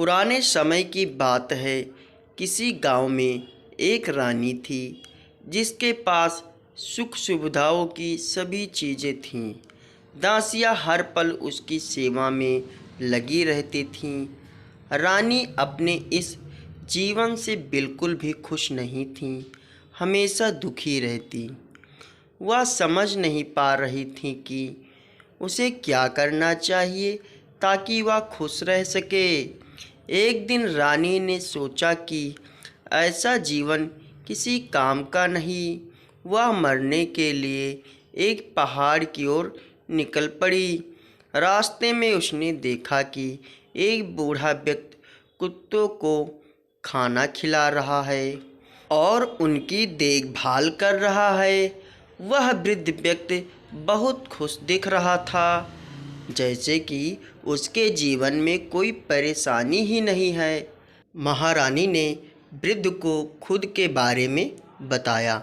पुराने समय की बात है। किसी गांव में एक रानी थी जिसके पास सुख सुविधाओं की सभी चीज़ें थीं। दासियां हर पल उसकी सेवा में लगी रहती थीं। रानी अपने इस जीवन से बिल्कुल भी खुश नहीं थी, हमेशा दुखी रहती। वह समझ नहीं पा रही थी कि उसे क्या करना चाहिए ताकि वह खुश रह सके। एक दिन रानी ने सोचा कि ऐसा जीवन किसी काम का नहीं। वह मरने के लिए एक पहाड़ की ओर निकल पड़ी। रास्ते में उसने देखा कि एक बूढ़ा व्यक्ति कुत्तों को खाना खिला रहा है और उनकी देखभाल कर रहा है। वह वृद्ध व्यक्ति बहुत खुश दिख रहा था, जैसे कि उसके जीवन में कोई परेशानी ही नहीं है। महारानी ने वृद्ध को खुद के बारे में बताया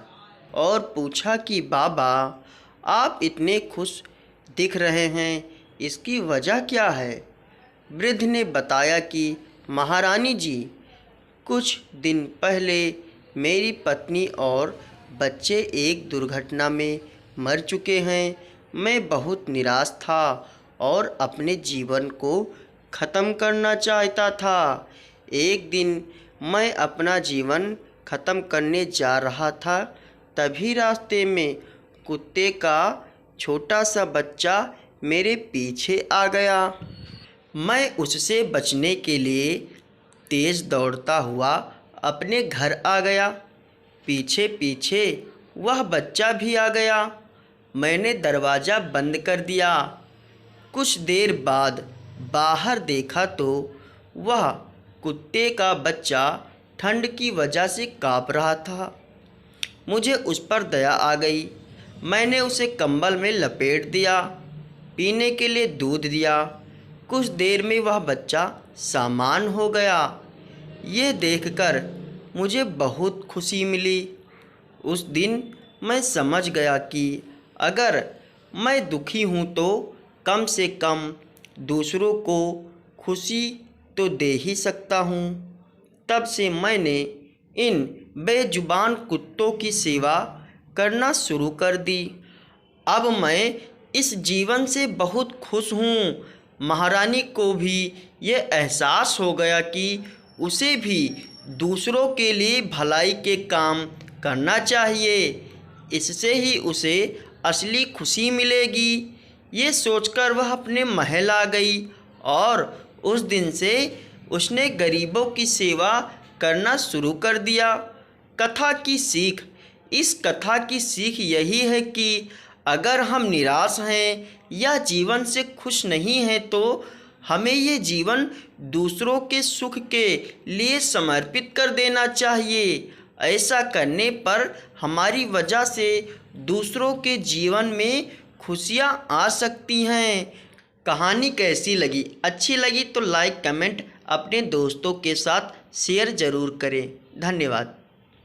और पूछा कि बाबा, आप इतने खुश दिख रहे हैं, इसकी वजह क्या है? वृद्ध ने बताया कि महारानी जी, कुछ दिन पहले मेरी पत्नी और बच्चे एक दुर्घटना में मर चुके हैं। मैं बहुत निराश था और अपने जीवन को ख़त्म करना चाहता था। एक दिन मैं अपना जीवन ख़त्म करने जा रहा था, तभी रास्ते में कुत्ते का छोटा सा बच्चा मेरे पीछे आ गया। मैं उससे बचने के लिए तेज़ दौड़ता हुआ अपने घर आ गया। पीछे पीछे वह बच्चा भी आ गया। मैंने दरवाज़ा बंद कर दिया। कुछ देर बाद बाहर देखा तो वह कुत्ते का बच्चा ठंड की वजह से काँप रहा था। मुझे उस पर दया आ गई। मैंने उसे कंबल में लपेट दिया, पीने के लिए दूध दिया। कुछ देर में वह बच्चा सामान्य हो गया। ये देखकर मुझे बहुत खुशी मिली। उस दिन मैं समझ गया कि अगर मैं दुखी हूँ तो कम से कम दूसरों को खुशी तो दे ही सकता हूँ। तब से मैंने इन बेजुबान कुत्तों की सेवा करना शुरू कर दी। अब मैं इस जीवन से बहुत खुश हूँ। महारानी को भी ये एहसास हो गया कि उसे भी दूसरों के लिए भलाई के काम करना चाहिए, इससे ही उसे असली खुशी मिलेगी। ये सोचकर वह अपने महल आ गई और उस दिन से उसने गरीबों की सेवा करना शुरू कर दिया। कथा की सीख, इस कथा की सीख यही है कि अगर हम निराश हैं या जीवन से खुश नहीं हैं तो हमें ये जीवन दूसरों के सुख के लिए समर्पित कर देना चाहिए। ऐसा करने पर हमारी वजह से दूसरों के जीवन में खुशियाँ आ सकती हैं। कहानी कैसी लगी? अच्छी लगी तो लाइक कमेंट अपने दोस्तों के साथ शेयर ज़रूर करें। धन्यवाद।